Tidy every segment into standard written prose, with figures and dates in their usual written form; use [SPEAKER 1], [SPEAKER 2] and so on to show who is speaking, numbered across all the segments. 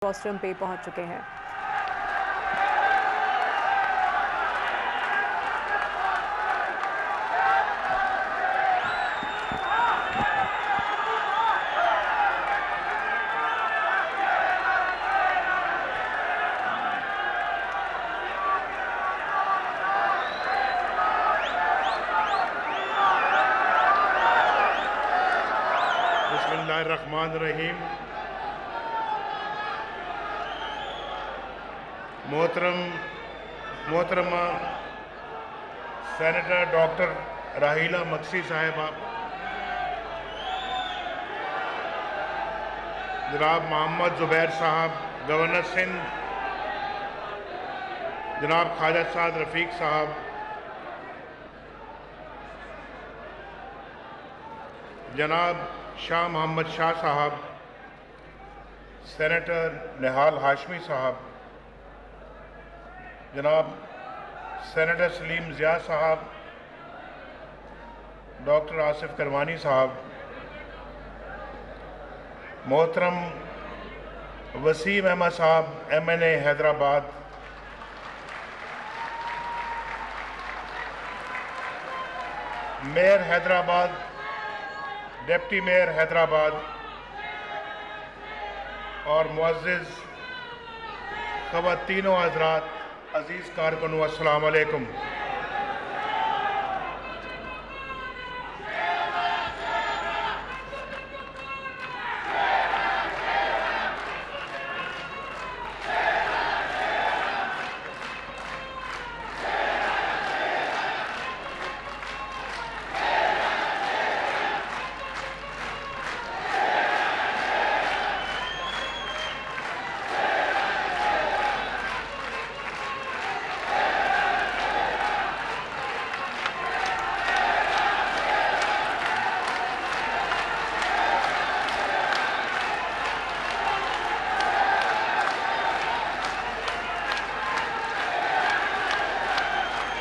[SPEAKER 1] Rostrum पे पहुंच चुके हैं।
[SPEAKER 2] बिस्मिल्लाहिर्रहमानिर्रहीम। मोहतरमा सेनेटर डॉक्टर राहीला मक्सी साहिबा, जनाब मोहम्मद ज़ुबैर साहब गवर्नर सिंध, जनाब ख्वाजा साद रफ़ीक साहब, जनाब शाह मोहम्मद शाह साहब, सेनेटर निहाल हाशमी साहब, जनाब सेनेटर सलीम ज़िया साहब, डॉक्टर आसिफ करवानी साहब, मोहतरम वसीम अहमद साहब MNA Hyderabad, mayor Hyderabad, deputy mayor Hyderabad और मुअज़्ज़िज़ ख़वातीनो हज़रात, अज़ीज़ कारकुनों, अस्सलाम वालेकुम।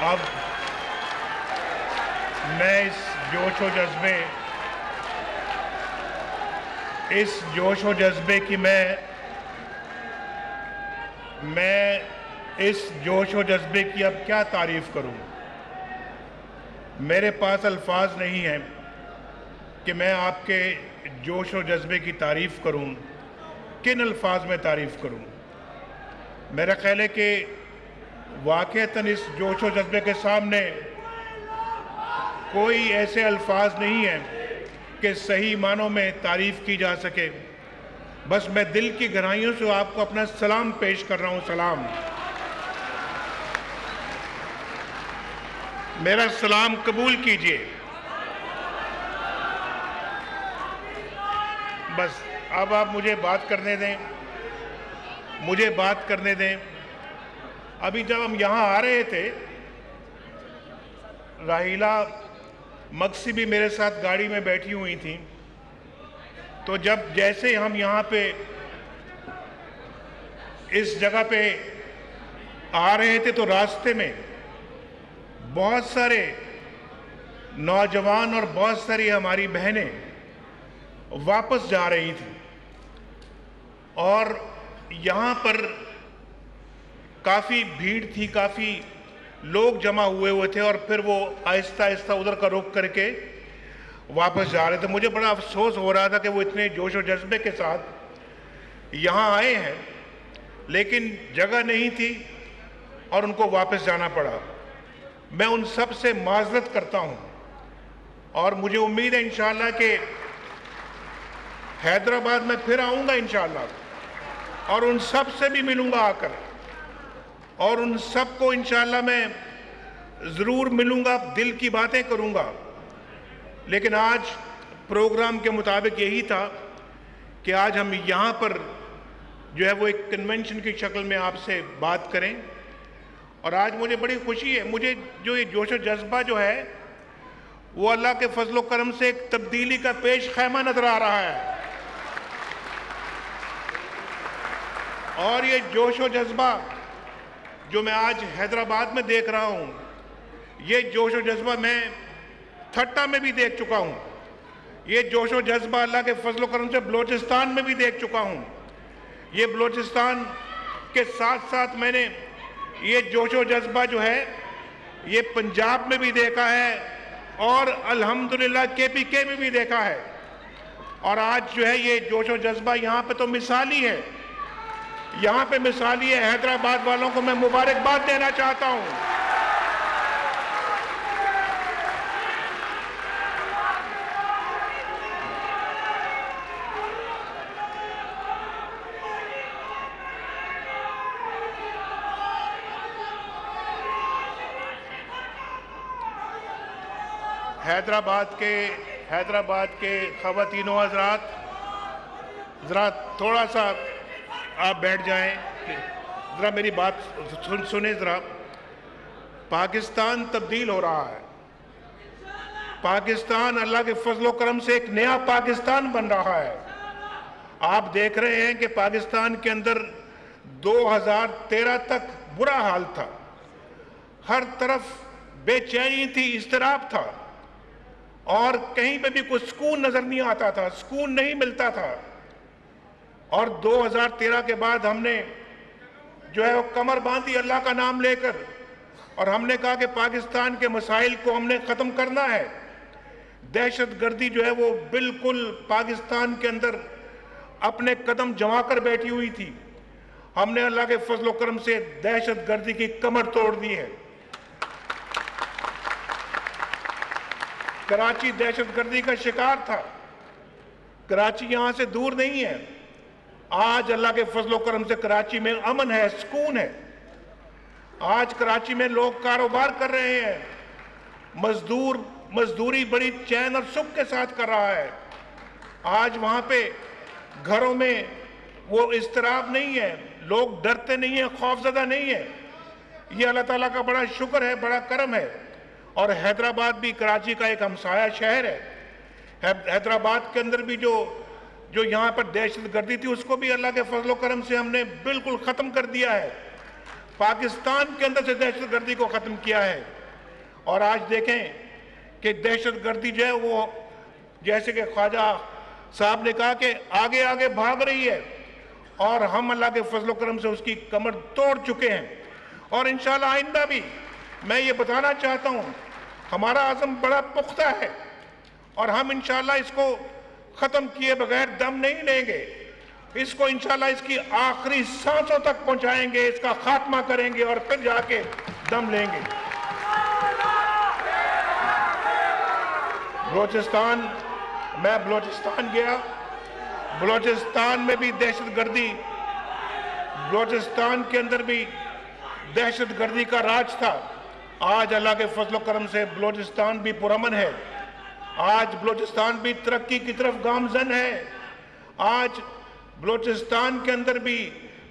[SPEAKER 2] अब मैं इस जोश व जज्बे की मैं इस जोश व जज्बे की अब क्या तारीफ़ करूं। मेरे पास अल्फाज नहीं हैं कि मैं आपके जोश व जज्बे की तारीफ़ करूं। किन अल्फाज में तारीफ़ करूं। मेरा ख्याल है कि वाक़अतन इस जोश व जज्बे के सामने कोई ऐसे अल्फाज नहीं हैं कि सही मानों में तारीफ़ की जा सके। बस मैं दिल की गहराइयों से आपको अपना सलाम पेश कर रहा हूँ। सलाम, मेरा सलाम कबूल कीजिए। बस अब आप मुझे बात करने दें। अभी जब हम यहाँ आ रहे थे, राहीला मक्सी भी मेरे साथ गाड़ी में बैठी हुई थी, तो जैसे हम यहाँ पे इस जगह पे आ रहे थे तो रास्ते में बहुत सारे नौजवान और बहुत सारी हमारी बहनें वापस जा रही थी और यहाँ पर काफ़ी भीड़ थी, काफ़ी लोग जमा हुए थे और फिर वो आहिस्ता आहिस्ता उधर का रुख करके वापस जा रहे थे। मुझे बड़ा अफसोस हो रहा था कि वो इतने जोश और जज्बे के साथ यहाँ आए हैं लेकिन जगह नहीं थी और उनको वापस जाना पड़ा। मैं उन सब से माज़रत करता हूँ और मुझे उम्मीद है इंशाअल्लाह कि हैदराबाद में फिर आऊँगा इंशाअल्लाह और उन सब से भी मिलूँगा आकर, और उन सब को इंशाअल्लाह मैं ज़रूर मिलूँगा, दिल की बातें करूँगा। लेकिन आज प्रोग्राम के मुताबिक यही था कि आज हम यहाँ पर जो है वो एक कन्वेंशन की शक्ल में आपसे बात करें। और आज मुझे बड़ी खुशी है, मुझे जो ये जोश और जज्बा जो है वो अल्लाह के फजल करम से एक तब्दीली का पेश खैमा नजर आ रहा है। और ये जोश और जज्बा जो मैं आज हैदराबाद में देख रहा हूँ, ये जोश और जज्बा मैं ठट्टा में भी देख चुका हूँ। ये जोश और जज्बा अल्लाह के फजल करम से बलोचिस्तान में भी देख चुका हूँ। ये बलूचिस्तान के साथ साथ मैंने ये जोशो जज्बा जो है ये पंजाब में भी देखा है और अल्हम्दुलिल्लाह केपीके में भी देखा है। और आज जो है ये जोशो जज्बा यहाँ पे तो मिसाली है, यहाँ पे मिसाली है। हैदराबाद वालों को मैं मुबारकबाद देना चाहता हूँ। हैदराबाद के ख़वातीनो हज़रात, ज़रा थोड़ा सा आप बैठ जाएं, ज़रा मेरी बात सुने ज़रा। पाकिस्तान तब्दील हो रहा है। पाकिस्तान अल्लाह के फजलो करम से एक नया पाकिस्तान बन रहा है। आप देख रहे हैं कि पाकिस्तान के अंदर 2013 तक बुरा हाल था, हर तरफ बेचैनी थी, इज़्तिराब था और कहीं पे भी कुछ सुकून नजर नहीं आता था, सुकून नहीं मिलता था। और 2013 के बाद हमने जो है वो कमर बांधी अल्लाह का नाम लेकर, और हमने कहा कि पाकिस्तान के मसाइल को हमने ख़त्म करना है। दहशतगर्दी जो है वो बिल्कुल पाकिस्तान के अंदर अपने कदम जमा कर बैठी हुई थी। हमने अल्लाह के फजलो करम से दहशतगर्दी की कमर तोड़ दी है। कराची दहशतगर्दी का शिकार था। कराची यहां से दूर नहीं है। आज अल्लाह के फजलो करम से कराची में अमन है, सुकून है। आज कराची में लोग कारोबार कर रहे हैं, मजदूरी बड़ी चैन और सुख के साथ कर रहा है। आज वहां पे घरों में वो इज़्तिराब नहीं है, लोग डरते नहीं है, खौफजदा नहीं है। ये अल्लाह ताला का बड़ा शुक्र है, बड़ा करम है। और हैदराबाद भी कराची का एक हमसाया शहर है। हैदराबाद के अंदर भी जो यहाँ पर दहशतगर्दी थी उसको भी अल्लाह के फजलो करम से हमने बिल्कुल ख़त्म कर दिया है। पाकिस्तान के अंदर से दहशतगर्दी को ख़त्म किया है। और आज देखें कि दहशतगर्दी जो है वो जैसे कि ख्वाजा साहब ने कहा कि आगे आगे भाग रही है और हम अल्लाह के फजलो करम से उसकी कमर तोड़ चुके हैं। और इंशाल्लाह आइंदा भी मैं ये बताना चाहता हूँ, हमारा आज़म बड़ा पुख्ता है और हम इंशाल्लाह इसको ख़त्म किए बगैर दम नहीं लेंगे। इसको इंशाल्लाह इसकी आखिरी सांसों तक पहुँचाएंगे, इसका खात्मा करेंगे और फिर जाके दम लेंगे। मैं बलूचिस्तान गया, बलूचिस्तान में भी दहशतगर्दी, बलूचिस्तान के अंदर भी दहशतगर्दी का राज था। आज अल्लाह के फजलो करम से बलूचिस्तान भी पुरअमन है। आज बलूचिस्तान भी तरक्की की तरफ गामजन है। आज बलूचिस्तान के अंदर भी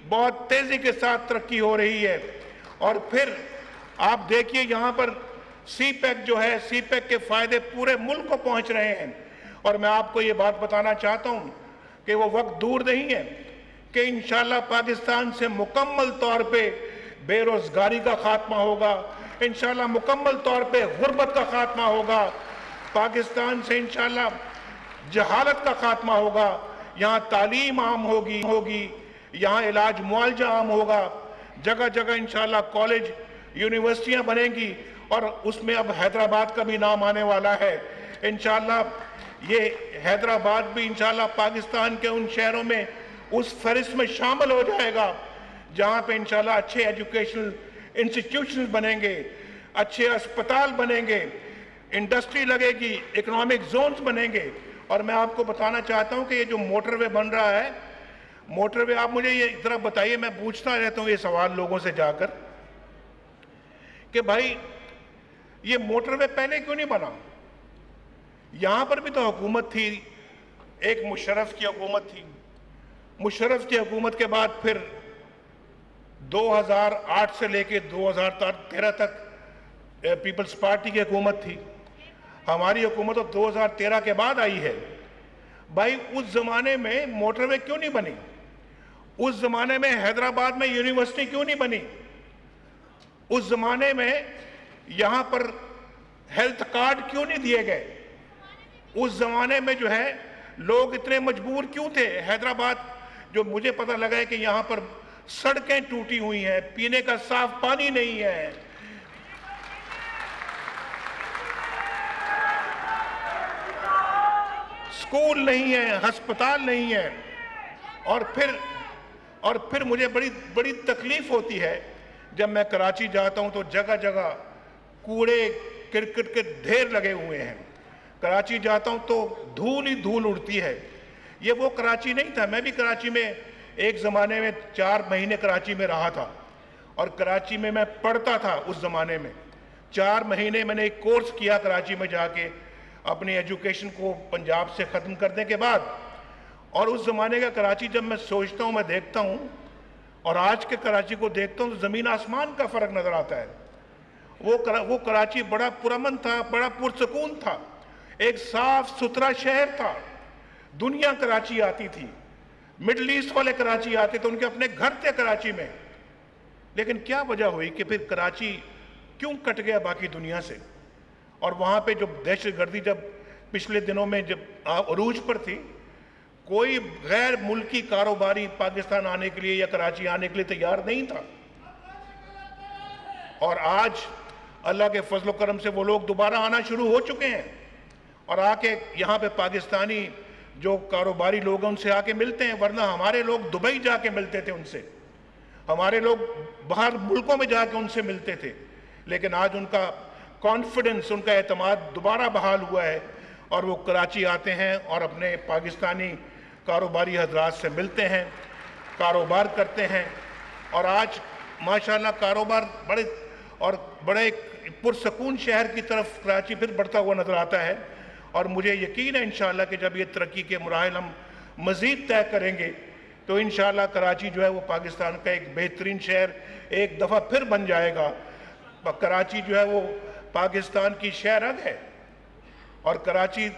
[SPEAKER 2] बहुत तेजी के साथ तरक्की हो रही है। और फिर आप देखिए यहाँ पर सीपैक जो है, सीपैक के फायदे पूरे मुल्क को पहुँच रहे हैं। और मैं आपको ये बात बताना चाहता हूँ कि वो वक्त दूर नहीं है कि इंशाल्लाह पाकिस्तान से मुकम्मल तौर पे बेरोजगारी का खात्मा होगा, इंशाल्लाह मुकम्मल तौर पे गुर्बत का खात्मा होगा, पाकिस्तान से इंशाल्लाह जहालत का खात्मा होगा, यहाँ तालीम आम होगी, यहाँ इलाज मुआवजा आम होगा, जगह जगह इंशाल्लाह कॉलेज यूनिवर्सिटियाँ बनेंगी और उसमें अब हैदराबाद का भी नाम आने वाला है। इंशाल्लाह ये हैदराबाद भी इंशाल्लाह पाकिस्तान के उन शहरों में उस फहरिस्त में शामिल हो जाएगा जहाँ पे इंशाल्लाह अच्छे एजुकेशनल इंस्टीट्यूशन बनेंगे, अच्छे अस्पताल बनेंगे, इंडस्ट्री लगेगी, इकोनॉमिक जोन्स बनेंगे। और मैं आपको बताना चाहता हूँ कि ये जो मोटरवे बन रहा है, मोटरवे आप मुझे ये जरा बताइए, मैं पूछता रहता हूँ ये सवाल लोगों से जाकर कि भाई ये मोटरवे पहले क्यों नहीं बना? यहाँ पर भी तो हुकूमत थी, एक मुशर्रफ की हुकूमत थी। मुशर्रफ की हुकूमत के बाद फिर 2008 से लेके 2013 तक पीपल्स पार्टी की हुकूमत थी। हमारी हुकूमत तो 2013 के बाद आई है। भाई उस जमाने में मोटरवे क्यों नहीं बनी? उस जमाने में हैदराबाद में यूनिवर्सिटी क्यों नहीं बनी? उस जमाने में यहाँ पर हेल्थ कार्ड क्यों नहीं दिए गए? उस जमाने में जो है लोग इतने मजबूर क्यों थे? हैदराबाद जो मुझे पता लगा है कि यहाँ पर सड़कें टूटी हुई हैं, पीने का साफ पानी नहीं है, स्कूल नहीं है, अस्पताल नहीं है। और फिर मुझे बड़ी बड़ी तकलीफ होती है जब मैं कराची जाता हूं तो जगह जगह कूड़े क्रिकेट के ढेर लगे हुए हैं। कराची जाता हूं तो धूल ही धूल उड़ती है। ये वो कराची नहीं था। मैं भी कराची में एक ज़माने में 4 महीने कराची में रहा था और कराची में मैं पढ़ता था। उस ज़माने में 4 महीने मैंने एक कोर्स किया कराची में जाके अपनी एजुकेशन को पंजाब से ख़त्म करने के बाद। और उस ज़माने का कराची जब मैं सोचता हूँ, मैं देखता हूँ और आज के कराची को देखता हूँ तो ज़मीन आसमान का फ़र्क नज़र आता है। वो कराची बड़ा पुरअमन था, बड़ा पुरसकून था, एक साफ सुथरा शहर था। दुनिया कराची आती थी, मिडल ईस्ट वाले कराची आते थे, उनके अपने घर थे कराची में। लेकिन क्या वजह हुई कि फिर कराची क्यों कट गया बाकी दुनिया से? और वहाँ पे जो दहशतगर्दी जब पिछले दिनों में जब अरूज पर थी, कोई गैर मुल्की कारोबारी पाकिस्तान आने के लिए या कराची आने के लिए तैयार नहीं था। और आज अल्लाह के फजल करम से वो लोग दोबारा आना शुरू हो चुके हैं और आके यहाँ पे पाकिस्तानी जो कारोबारी लोग हैं उनसे आके मिलते हैं। वरना हमारे लोग दुबई जाके मिलते थे उनसे, हमारे लोग बाहर मुल्कों में जाके उनसे मिलते थे। लेकिन आज उनका कॉन्फिडेंस, उनका एतमाद दोबारा बहाल हुआ है और वो कराची आते हैं और अपने पाकिस्तानी कारोबारी हजरात से मिलते हैं, कारोबार करते हैं। और आज माशाल्लाह कारोबार बड़े एक पुरसकून शहर की तरफ कराची फिर बढ़ता हुआ नज़र आता है। और मुझे यकीन है इंशाअल्लाह कि जब ये तरक्की के मराहिल हम मज़ीद तय करेंगे तो इंशाअल्लाह कराची जो है वो पाकिस्तान का एक बेहतरीन शहर एक दफ़ा फिर बन जाएगा। कराची जो है वो पाकिस्तान की शहरग है और कराची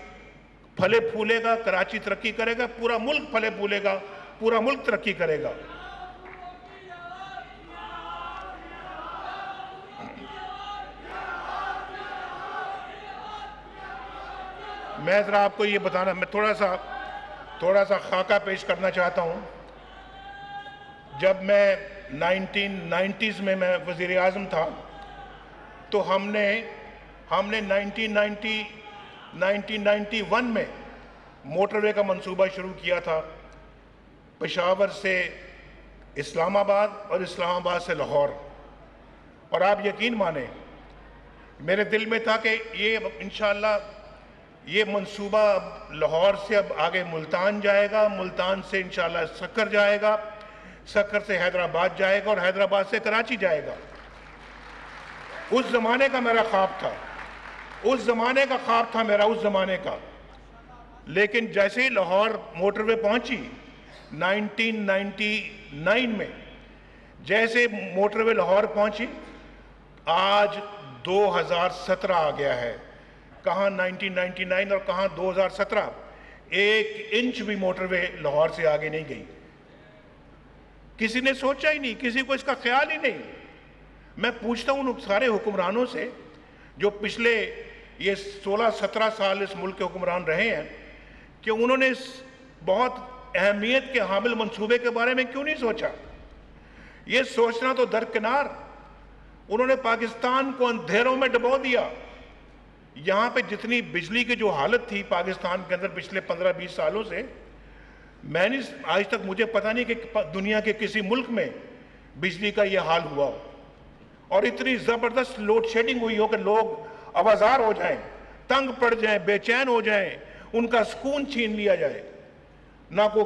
[SPEAKER 2] फले फूलेगा, कराची तरक्की करेगा, पूरा मुल्क फले फूलेगा, पूरा मुल्क तरक्की करेगा। मैं ज़रा आपको ये बताना, मैं थोड़ा सा खाका पेश करना चाहता हूँ। जब मैं 1990s में मैं वज़ीर आज़म था तो हमने 1991 में मोटरवे का मंसूबा शुरू किया था, पेशावर से इस्लामाबाद और इस्लामाबाद से लाहौर। और आप यकीन माने मेरे दिल में था कि ये इंशाअल्लाह ये मंसूबा अब लाहौर से अब आगे मुल्तान जाएगा, मुल्तान से इंशाअल्लाह सक्कर जाएगा, सक्कर से हैदराबाद जाएगा और हैदराबाद से कराची जाएगा। उस ज़माने का मेरा ख्वाब था, उस ज़माने का ख्वाब था मेरा, उस ज़माने का। लेकिन जैसे ही लाहौर मोटरवे पहुंची 1999 में, जैसे मोटरवे लाहौर पहुंची, आज 2017 आ गया है। कहाँ 1999 और कहाँ 2017। 1 इंच भी मोटरवे लाहौर से आगे नहीं गई। किसी ने सोचा ही नहीं, किसी को इसका ख्याल ही नहीं। मैं पूछता हूँ उन सारे हुक्मरानों से जो पिछले ये 16-17 साल इस मुल्क के हुक्मरान रहे हैं कि उन्होंने इस बहुत अहमियत के हामिल मंसूबे के बारे में क्यों नहीं सोचा। ये सोचना तो दरकिनार, उन्होंने पाकिस्तान को अंधेरों में डुबो दिया। यहाँ पे जितनी बिजली की जो हालत थी पाकिस्तान के अंदर पिछले 15-20 सालों से, मैंने आज तक मुझे पता नहीं कि दुनिया के किसी मुल्क में बिजली का ये हाल हुआ हो और इतनी ज़बरदस्त लोड शेडिंग हुई हो कि लोग आवाज़ार हो जाएं, तंग पड़ जाएं, बेचैन हो जाएं, उनका सुकून छीन लिया जाए। ना कोई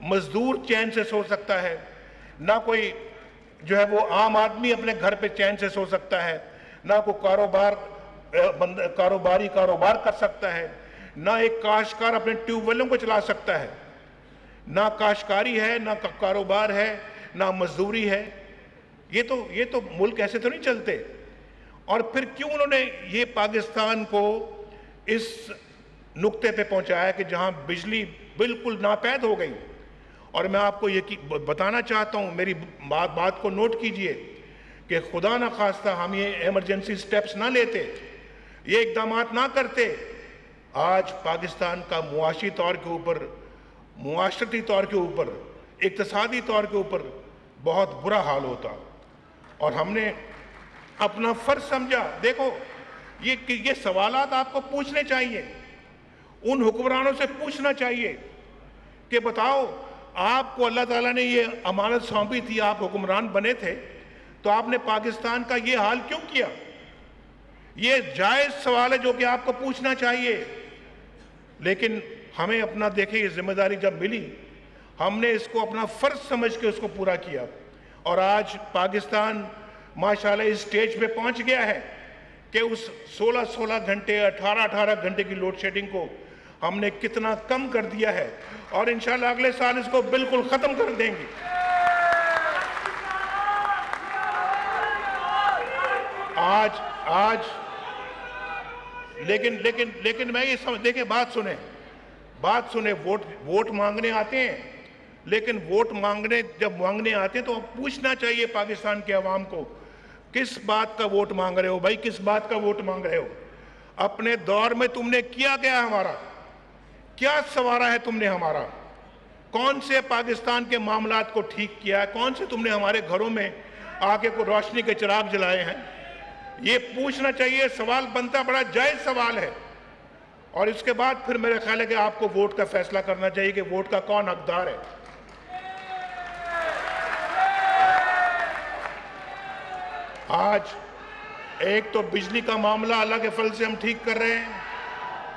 [SPEAKER 2] मजदूर चैन से सो सकता है, ना कोई जो है वो आम आदमी अपने घर पे चैन से सो सकता है, ना कोई कारोबारी कारोबार कर सकता है, ना एक काश्तकार अपने ट्यूबवेलों को चला सकता है। ना काश्तकारी है, ना कारोबार है, ना मजदूरी है। ये तो मुल्क ऐसे तो नहीं चलते। और फिर क्यों उन्होंने ये पाकिस्तान को इस नुक्ते पे पहुंचाया कि जहां बिजली बिल्कुल नापैद हो गई। और मैं आपको ये बताना चाहता हूं, मेरी बात को नोट कीजिए कि खुदा ना खास्ता हम ये इमरजेंसी स्टेप्स ना लेते, ये इकदामात ना करते, आज पाकिस्तान का मुआशी तौर के ऊपर, मुआशरती तौर के ऊपर इक्तिसादी तौर के ऊपर बहुत बुरा हाल होता, और हमने अपना फर्ज समझा। देखो, ये सवालात आपको पूछने चाहिए, उन हुक्मरानों से पूछना चाहिए कि बताओ, आपको अल्लाह ताला ने ये अमानत सौंपी थी, आप हुक्मरान बने थे, तो आपने पाकिस्तान का ये हाल क्यों किया? ये जायज सवाल है जो कि आपको पूछना चाहिए। लेकिन हमें अपना, देखिए, ये जिम्मेदारी जब मिली, हमने इसको अपना फर्ज समझ के उसको पूरा किया, और आज पाकिस्तान माशाल्लाह इस स्टेज पे पहुंच गया है कि उस 16-16 घंटे, 18-18 घंटे की लोड शेडिंग को हमने कितना कम कर दिया है, और इंशाल्लाह अगले साल इसको बिल्कुल खत्म कर देंगे। आज लेकिन मैं ये समझ, देखिए, बात सुने, वोट मांगने आते हैं, लेकिन वोट जब मांगने आते हैं तो पूछना चाहिए पाकिस्तान के अवाम को, किस बात का वोट मांग रहे हो भाई, किस बात का वोट मांग रहे हो? अपने दौर में तुमने किया क्या हमारा, क्या संवारा है तुमने हमारा? कौन से पाकिस्तान के मामलात को ठीक किया है? कौन से तुमने हमारे घरों में आके को रोशनी के चिराग जलाए हैं? ये पूछना चाहिए। सवाल बनता बड़ा जायज सवाल है, और इसके बाद फिर मेरा ख्याल है कि आपको वोट का फैसला करना चाहिए कि वोट का कौन हकदार है। आज एक तो बिजली का मामला अल्लाह के फल से हम ठीक कर रहे हैं,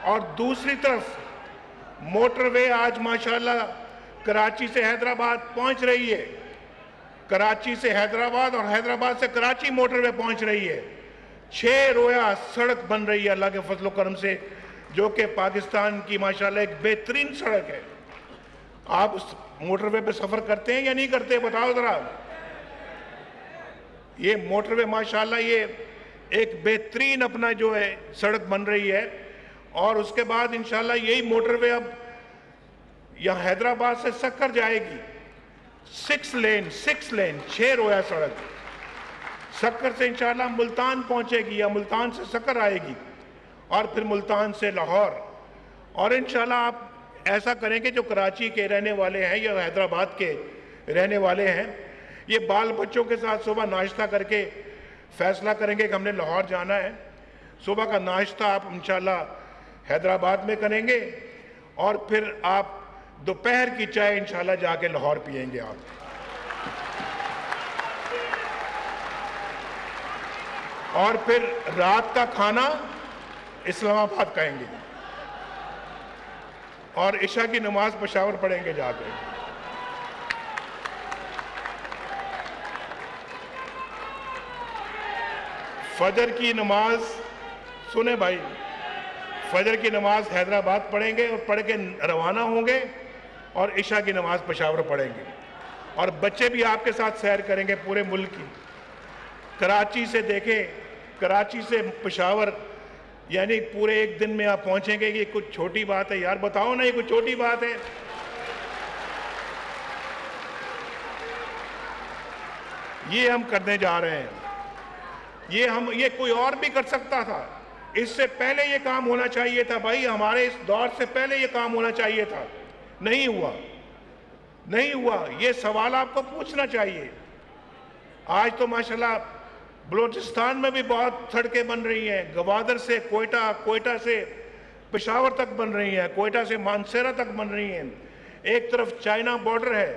[SPEAKER 2] और दूसरी तरफ मोटरवे आज माशाल्लाह कराची से हैदराबाद पहुंच रही है, कराची से हैदराबाद और हैदराबाद से कराची मोटरवे पहुंच रही है। 6 रोया सड़क बन रही है अल्लाह के फजलो करम से, जो कि पाकिस्तान की माशाल्लाह एक बेहतरीन सड़क है। आप उस मोटरवे पे सफर करते हैं या नहीं करते, बताओ जरा। ये मोटरवे माशाल्लाह ये एक बेहतरीन अपना जो है सड़क बन रही है, और उसके बाद इंशाल्लाह यही मोटरवे अब यहाँ हैदराबाद से सक्कर जाएगी, 6 लेन 6 रोया सड़क सक्कर से इंशाल्लाह मुल्तान पहुंचेगी, या मुल्तान से सक्कर आएगी, और फिर मुल्तान से लाहौर। और इंशाल्लाह आप ऐसा करेंगे, जो कराची के रहने वाले हैं या हैदराबाद के रहने वाले हैं, ये बाल बच्चों के साथ सुबह नाश्ता करके फैसला करेंगे कि हमने लाहौर जाना है। सुबह का नाश्ता आप इंशाल्लाह हैदराबाद में करेंगे, और फिर आप दोपहर की चाय इंशाल्लाह जाके लाहौर पिएंगे आप। और फिर रात का खाना इस्लामाबाद खाएंगे, और इशा की नमाज पेशावर पढ़ेंगे जाकर। फजर की नमाज, सुने भाई, फजर की नमाज हैदराबाद पढ़ेंगे और पढ़ के रवाना होंगे, और इशा की नमाज पेशावर पढ़ेंगे, और बच्चे भी आपके साथ सैर करेंगे पूरे मुल्क की। कराची से देखें, कराची से पेशावर, यानी पूरे एक दिन में आप पहुंचेंगे। ये कुछ छोटी बात है यार, बताओ ना, ये कुछ छोटी बात है? ये हम करने जा रहे हैं, ये कोई और भी कर सकता था। इससे पहले ये काम होना चाहिए था भाई, हमारे इस दौर से पहले ये काम होना चाहिए था, नहीं हुआ। ये सवाल आपको पूछना चाहिए। आज तो माशाल्लाह बलूचिस्तान में भी बहुत सड़कें बन रही हैं, गवादर से कोयटा, कोयटा से पेशावर तक बन रही हैं, कोयटा से मानसेरा तक बन रही हैं। एक तरफ चाइना बॉर्डर है,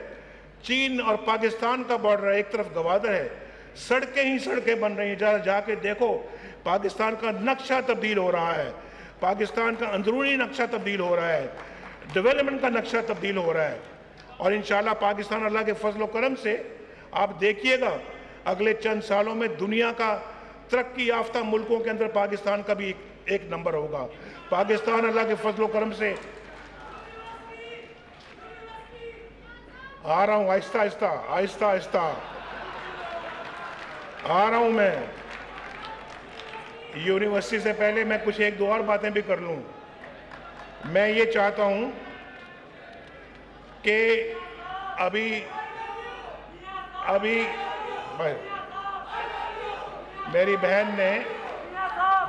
[SPEAKER 2] चीन और पाकिस्तान का बॉर्डर है, एक तरफ गवादर है, सड़कें ही सड़कें बन रही हैं। जरा जाके देखो, पाकिस्तान का नक्शा तब्दील हो रहा है, पाकिस्तान का अंदरूनी नक्शा तब्दील हो रहा है, डेवलपमेंट का नक्शा तब्दील हो रहा है। और इंशाल्लाह पाकिस्तान अल्लाह के फजल करम से आप देखिएगा, अगले चंद सालों में दुनिया का तरक्की याफ्ता मुल्कों के अंदर पाकिस्तान का भी एक नंबर होगा। पाकिस्तान अल्लाह के फजल करम से, आ रहा हूँ आहिस्ता आहिस्ता आ रहा हूँ मैं। यूनिवर्सिटी से पहले मैं कुछ 1-2 और बातें भी कर लूँ। मैं ये चाहता हूँ कि अभी मेरी बहन ने,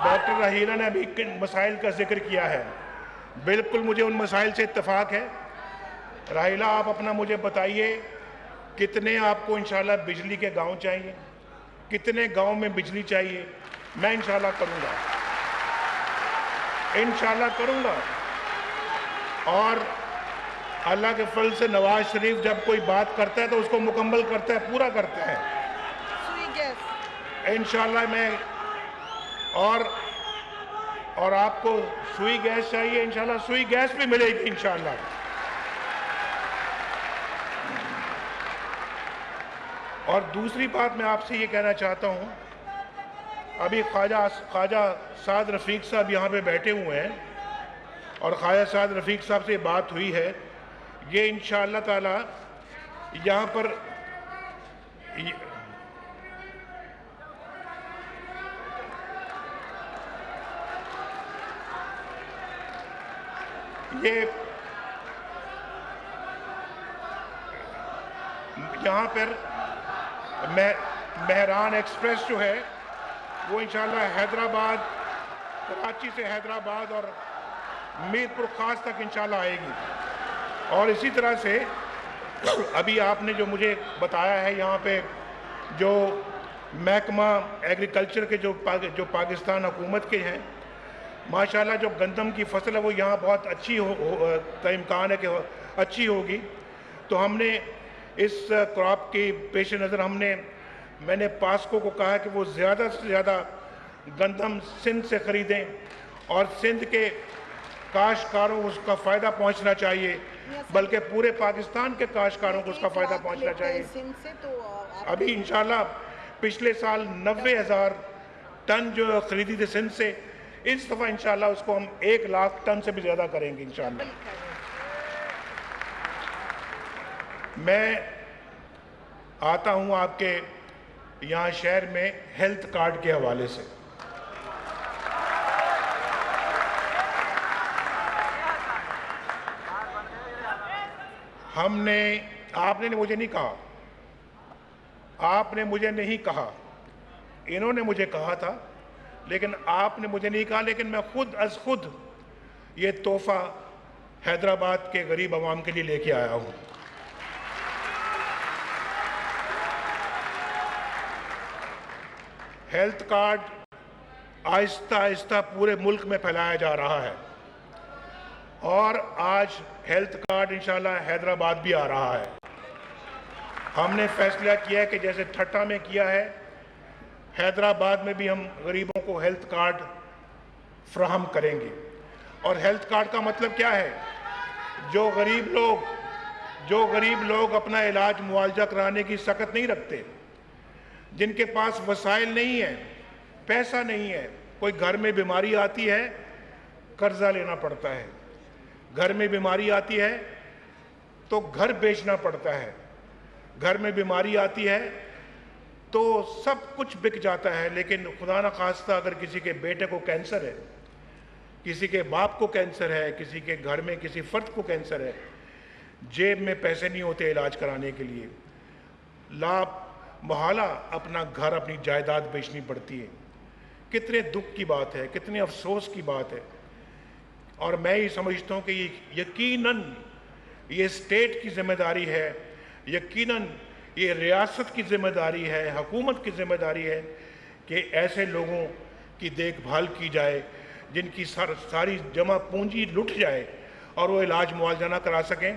[SPEAKER 2] डॉक्टर रहीना ने अभी मसाइल का जिक्र किया है, बिल्कुल मुझे उन मसाइल से इत्तेफाक है। राहिला, आप अपना मुझे बताइए कितने आपको इंशाल्लाह बिजली के गांव चाहिए, कितने गांव में बिजली चाहिए। मैं इंशाल्लाह करूंगा, इंशाल्लाह करूंगा। और अल्लाह के फल से नवाज शरीफ जब कोई बात करता है तो उसको मुकम्मल करता है, पूरा करता है इंशाल्लाह। मैं और आपको सुई गैस चाहिए, इंशाल्लाह सुई गैस भी मिलेगी इंशाल्लाह। और दूसरी बात मैं आपसे ये कहना चाहता हूं, अभी ख्वाजा साद रफीक साहब यहाँ पे बैठे हुए हैं और ख्वाजा साद रफीक साहब से बात हुई है। ये इंशाअल्लाह ताला यहाँ पर ये यहाँ पर मेहरान एक्सप्रेस जो है वो इंशाल्लाह हैदराबाद, कराची से हैदराबाद और मीरपुर खास तक इंशाल्लाह आएगी। और इसी तरह से अभी आपने जो मुझे बताया है यहाँ पे जो महकमा एग्रीकल्चर के जो पाकिस्तान हुकूमत के हैं, माशाल्लाह जो गंदम की फसल है वो यहाँ बहुत अच्छी का इम्कान है कि अच्छी होगी। तो हमने इस क्रॉप के पेश नज़र मैंने पास्को को कहा कि वो ज़्यादा से ज़्यादा गंदम सिंध से ख़रीदें और सिंध के काश्तकारों को उसका फ़ायदा पहुंचना चाहिए, बल्कि पूरे पाकिस्तान के काश्तकारों को उसका फ़ायदा पहुंचना चाहिए। अभी इंशाल्लाह पिछले साल 90,000 टन जो खरीदी थी सिंध से, इस दफ़ा इंशाल्लाह उसको हम 1 लाख टन से भी ज़्यादा करेंगे इंशाल्लाह। मैं आता हूँ आपके यहाँ शहर में हेल्थ कार्ड के हवाले से। आपने मुझे नहीं कहा, आपने मुझे नहीं कहा, इन्होंने मुझे कहा था, लेकिन आपने मुझे नहीं कहा। लेकिन मैं खुद ये तोहफा हैदराबाद के गरीब आवाम के लिए लेके आया हूँ। हेल्थ कार्ड आहिस्ता आहिस्ता पूरे मुल्क में फैलाया जा रहा है और आज हेल्थ कार्ड इंशाल्लाह हैदराबाद भी आ रहा है। हमने फैसला किया है कि जैसे ठट्टा में किया है, हैदराबाद में भी हम गरीबों को हेल्थ कार्ड फ्राहम करेंगे। और हेल्थ कार्ड का मतलब क्या है? जो गरीब लोग अपना इलाज मुआवजा कराने की सकत नहीं रखते, जिनके पास वसाइल नहीं है, पैसा नहीं है, कोई घर में बीमारी आती है कर्जा लेना पड़ता है, घर में बीमारी आती है तो घर बेचना पड़ता है, घर में बीमारी आती है तो सब कुछ बिक जाता है। लेकिन खुदा न खास्ता अगर किसी के बेटे को कैंसर है, किसी के बाप को कैंसर है, किसी के घर में किसी फर्द को कैंसर है, जेब में पैसे नहीं होते इलाज कराने के लिए, लाभ मुहाला अपना घर, अपनी जायदाद बेचनी पड़ती है। कितने दुख की बात है, कितने अफसोस की बात है। और मैं ये समझता हूँ कि ये यकीनन ये स्टेट की जिम्मेदारी है, यकीनन ये रियासत की जिम्मेदारी है, हुकूमत की जिम्मेदारी है कि ऐसे लोगों की देखभाल की जाए जिनकी सारी जमा पूंजी लुट जाए और वो इलाज मुआवजा ना करा सकें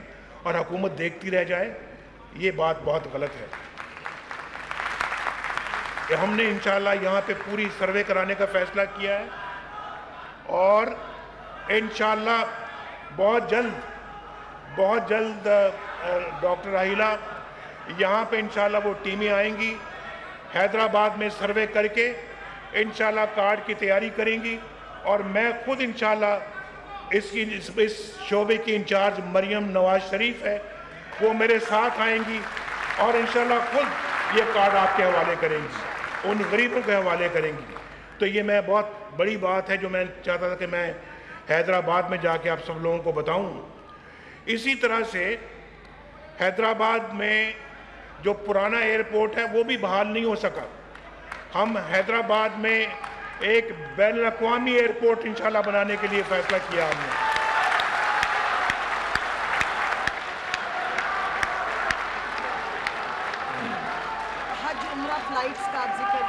[SPEAKER 2] और हुकूमत देखती रह जाए। ये बात बहुत गलत है। हमने इंशाल्लाह यहाँ पे पूरी सर्वे कराने का फैसला किया है और इंशाल्लाह बहुत जल्द डॉक्टर राहिला यहाँ पे इंशाल्लाह वो टीमें आएंगी, हैदराबाद में सर्वे करके इंशाल्लाह कार्ड की तैयारी करेंगी। और मैं खुद इंशाल्लाह इस शोबे की इंचार्ज मरियम नवाज शरीफ है, वो मेरे साथ आएंगी और इंशाल्लाह खुद ये कार्ड आपके हवाले करेंगी, उन गरीबों के हवाले करेंगी। तो ये मैं बहुत बड़ी बात है जो मैं चाहता था कि मैं हैदराबाद में जाके आप सब लोगों को बताऊं। इसी तरह से हैदराबाद में जो पुराना एयरपोर्ट है वो भी बहाल नहीं हो सका। हम हैदराबाद में एक बैनुल-अक़वामी एयरपोर्ट इंशाल्लाह बनाने के लिए फैसला किया हमने।
[SPEAKER 1] उम्रा फ्लाइट्स का आप जिक्र।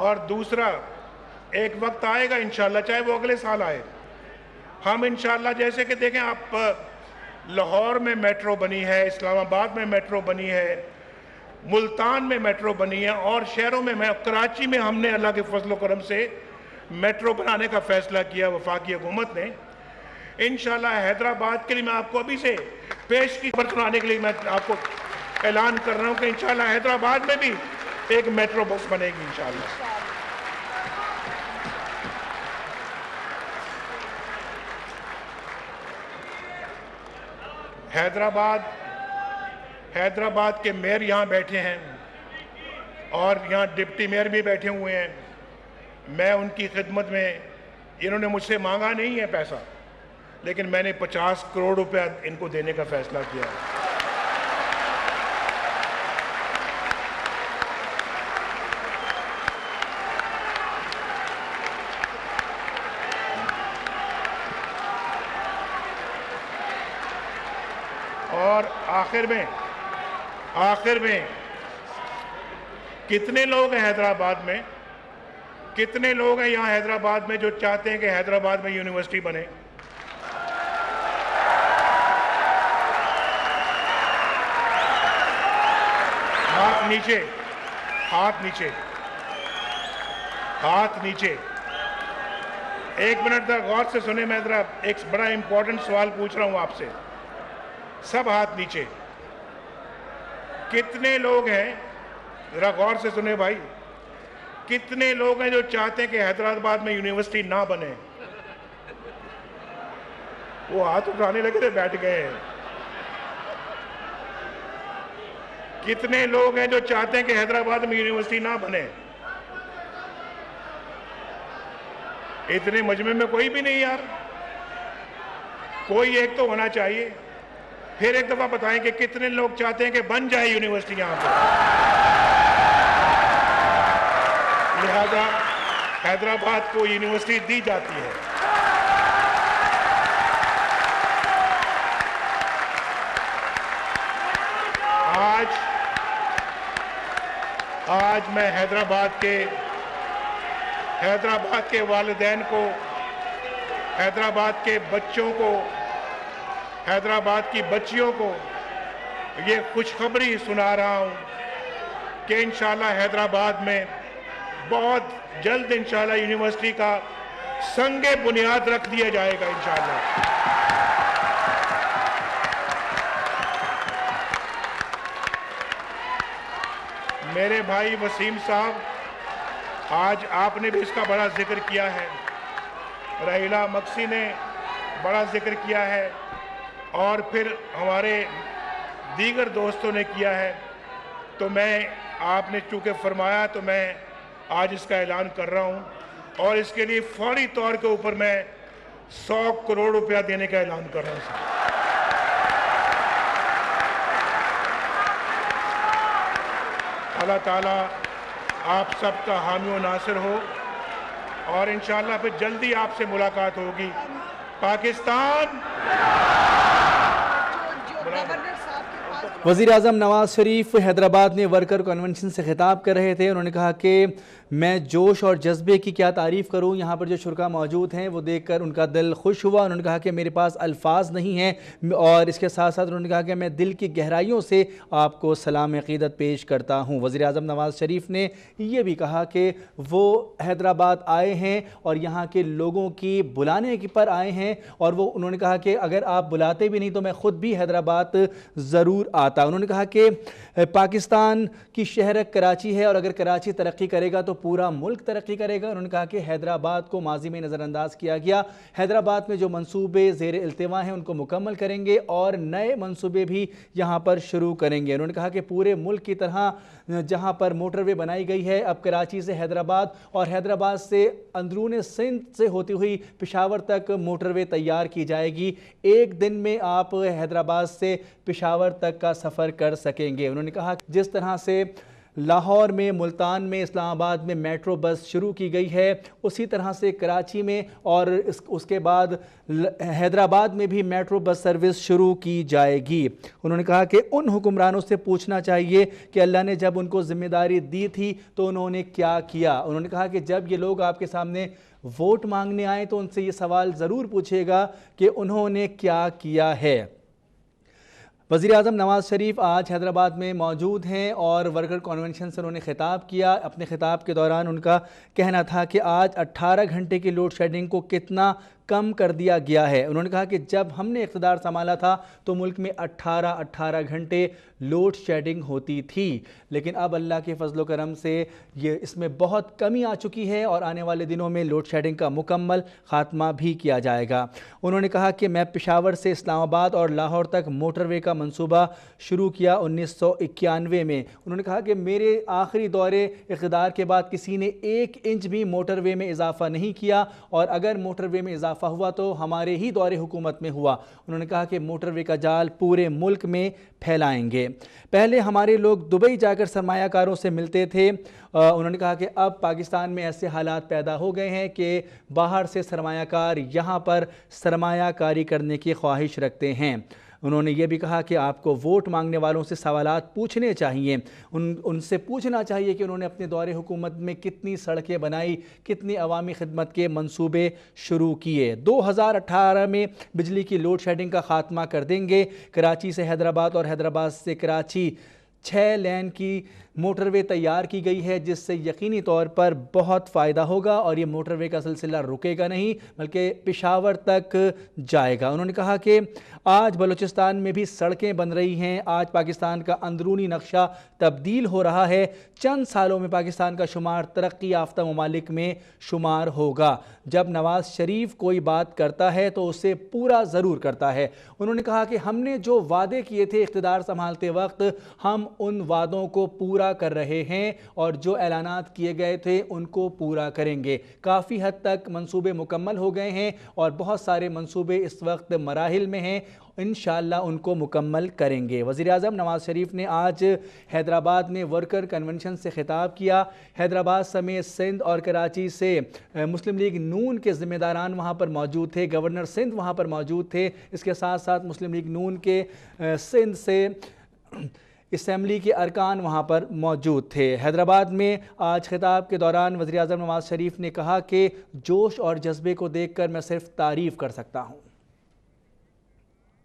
[SPEAKER 2] और दूसरा एक वक्त आएगा इंशाल्लाह, चाहे वो अगले साल आए, हम इंशाल्लाह, जैसे कि देखें आप, लाहौर में मेट्रो बनी है, इस्लामाबाद में मेट्रो बनी है, मुल्तान में मेट्रो बनी है, और शहरों में, कराची में हमने अल्लाह के फजल करम से मेट्रो बनाने का फैसला किया वफाकी हुकूमत ने। इंशाल्लाह हैदराबाद के लिए मैं आपको अभी से पेश की खबर सुनाने के लिए मैं आपको ऐलान कर रहा हूं कि इंशाल्लाह हैदराबाद में भी एक मेट्रो बस बनेगी इंशाल्लाह। हैदराबाद के मेयर यहाँ बैठे हैं और यहाँ डिप्टी मेयर भी बैठे हुए हैं। मैं उनकी खिदमत में, इन्होंने मुझसे मांगा नहीं है पैसा, लेकिन मैंने 50 करोड़ रुपया इनको देने का फैसला किया है। और आखिर में कितने लोग हैं हैदराबाद में, कितने लोग हैं यहाँ हैदराबाद में जो चाहते हैं कि हैदराबाद में यूनिवर्सिटी बने? हाथ नीचे, हाथ नीचे, हाथ नीचे। एक मिनट तक गौर से सुने, मैं जरा एक बड़ा इंपॉर्टेंट सवाल पूछ रहा हूं आपसे। सब हाथ नीचे। कितने लोग हैं, जरा गौर से सुने भाई, कितने लोग हैं जो चाहते हैं कि हैदराबाद में यूनिवर्सिटी ना बने? वो हाथ उठाने लगे थे, बैठ गए हैं। कितने लोग हैं जो चाहते हैं कि हैदराबाद में यूनिवर्सिटी ना बने? इतने मजमे में कोई भी नहीं यार, कोई एक तो होना चाहिए। फिर एक दफा बताएं कि कितने लोग चाहते हैं कि बन जाए यूनिवर्सिटी यहां पर। लिहाजा हैदराबाद को यूनिवर्सिटी दी जाती है। आज मैं हैदराबाद के वालिदैन को, हैदराबाद के बच्चों को, हैदराबाद की बच्चियों को ये खुशखबरी सुना रहा हूं कि इंशाल्लाह हैदराबाद में बहुत जल्द इंशाल्लाह यूनिवर्सिटी का संगे बुनियाद रख दिया जाएगा इंशाल्लाह। मेरे भाई वसीम साहब, आज आपने भी इसका बड़ा जिक्र किया है, रहीला मक्सी ने बड़ा जिक्र किया है, और फिर हमारे दीगर दोस्तों ने किया है। तो मैं, आपने चूंकि फरमाया तो मैं आज इसका ऐलान कर रहा हूं, और इसके लिए फौरी तौर के ऊपर मैं 100 करोड़ रुपया देने का ऐलान कर रहा हूं। अल्लाह ताला आप सबका हामी व नासिर हो, और इंशाअल्लाह फिर जल्दी आपसे मुलाकात होगी। पाकिस्तान।
[SPEAKER 3] वज़ीर आज़म नवाज़ शरीफ हैदराबाद में वर्कर कन्वेंशन से खिताब कर रहे थे। उन्होंने कहा कि मैं जोश और जज्बे की क्या तारीफ़ करूं, यहाँ पर जो शुरा मौजूद हैं वो देखकर उनका दिल खुश हुआ। उन्होंने कहा कि मेरे पास अल्फाज नहीं हैं, और इसके साथ साथ उन्होंने कहा कि मैं दिल की गहराइयों से आपको सलाम अक़ीदत पेश करता हूँ। वज़ीर आज़म नवाज़ शरीफ ने यह भी कहा कि वो हैदराबाद आए हैं और यहाँ के लोगों की बुलाने पर आए हैं, और वो उन्होंने कहा कि अगर आप बुलाते भी नहीं तो मैं ख़ुद भी हैदराबाद ज़रूर आता। उन्होंने कहा कि पाकिस्तान की शहर कराची है, और अगर कराची तरक्की करेगा तो पूरा मुल्क तरक्की करेगा। उन्होंने कहा कि हैदराबाद को माजी में नज़रअंदाज किया गया, हैदराबाद में जो मंसूबे ज़ेर इल्तिवा हैं उनको मुकम्मल करेंगे और नए मंसूबे भी यहाँ पर शुरू करेंगे। उन्होंने कहा कि पूरे मुल्क की तरह जहाँ पर मोटरवे बनाई गई है, अब कराची से हैदराबाद और हैदराबाद से अंदरून सिंध से होती हुई पेशावर तक मोटरवे तैयार की जाएगी। एक दिन में आप हैदराबाद से पेशावर तक का सफ़र कर सकेंगे। उन्होंने कहा जिस तरह से लाहौर में, मुल्तान में, इस्लामाबाद में मेट्रो बस शुरू की गई है, उसी तरह से कराची में और उसके बाद हैदराबाद में भी मेट्रो बस सर्विस शुरू की जाएगी। उन्होंने कहा कि उन हुक्मरानों से पूछना चाहिए कि अल्लाह ने जब उनको जिम्मेदारी दी थी तो उन्होंने क्या किया। उन्होंने कहा कि जब ये लोग आपके सामने वोट मांगने आए तो उनसे ये सवाल ज़रूर पूछेगा कि उन्होंने क्या किया है। वज़ीर आज़म नवाज़ शरीफ आज हैदराबाद में मौजूद हैं और वर्कर कन्वेंशन से उन्होंने खिताब किया। अपने खिताब के दौरान उनका कहना था कि आज 18 घंटे की लोड शेडिंग को कितना कम कर दिया गया है। उन्होंने कहा कि जब हमने इक़्तिदार संभाला था तो मुल्क में 18 घंटे लोड शेडिंग होती थी, लेकिन अब अल्लाह के फजल करम से ये इसमें बहुत कमी आ चुकी है और आने वाले दिनों में लोड शेडिंग का मुकम्मल ख़ात्मा भी किया जाएगा। उन्होंने कहा कि मैं पेशावर से इस्लामाबाद और लाहौर तक मोटरवे का मंसूबा शुरू किया 1991 में। उन्होंने कहा कि मेरे आखिरी दौरे इक़्तिदार के बाद किसी ने 1 इंच भी मोटरवे में इजाफ़ा नहीं किया और अगर मोटरवे में इजाफ़ा हुआ तो हमारे ही दौरे हुकूमत में हुआ। उन्होंने कहा कि मोटरवे का जाल पूरे मुल्क में फैलाएंगे। पहले हमारे लोग दुबई जाकर सरमायाकारों से मिलते थे। उन्होंने कहा कि अब पाकिस्तान में ऐसे हालात पैदा हो गए हैं कि बाहर से सरमायाकार यहाँ पर सरमायाकारी करने की ख्वाहिश रखते हैं। उन्होंने ये भी कहा कि आपको वोट मांगने वालों से सवालात पूछने चाहिए, उनसे पूछना चाहिए कि उन्होंने अपने दौरे हुकूमत में कितनी सड़कें बनाई, कितनी अवामी खिदमत के मंसूबे शुरू किए। 2018 में बिजली की लोड शेडिंग का ख़ात्मा कर देंगे। कराची से हैदराबाद और हैदराबाद से कराची 6 लेन की मोटरवे तैयार की गई है, जिससे यकीनी तौर पर बहुत फ़ायदा होगा और ये मोटरवे का सिलसिला रुकेगा नहीं बल्कि पेशावर तक जाएगा। उन्होंने कहा कि आज बलूचिस्तान में भी सड़कें बन रही हैं, आज पाकिस्तान का अंदरूनी नक्शा तब्दील हो रहा है। चंद सालों में पाकिस्तान का शुमार तरक्की याफ्ता ममालिक में शुमार होगा। जब नवाज़ शरीफ कोई बात करता है तो उसे पूरा ज़रूर करता है। उन्होंने कहा कि हमने जो वादे किए थे इक़्तिदार संभालते वक्त, हम उन वादों को पूरा कर रहे हैं और जो ऐलानात किए गए थे उनको पूरा करेंगे। काफ़ी हद तक मंसूबे मुकम्मल हो गए हैं और बहुत सारे मंसूबे इस वक्त मराहिल में हैं, इंशाअल्लाह उनको मुकम्मल करेंगे। वज़ीर आज़म नवाज़ शरीफ ने आज हैदराबाद में वर्कर कन्वेंशन से खिताब किया। हैदराबाद समेत सिंध और कराची से मुस्लिम लीग नून के ज़िम्मेदारान वहाँ पर मौजूद थे, गवर्नर सिंध वहाँ पर मौजूद थे। इसके साथ साथ मुस्लिम लीग नून के सिंध से असम्बली के अरकान वहाँ पर मौजूद थे। हैदराबाद में आज खिताब के दौरान वज़ीर आज़म नवाज़ शरीफ ने कहा कि जोश और जज्बे को देखकर मैं सिर्फ तारीफ़ कर सकता हूँ।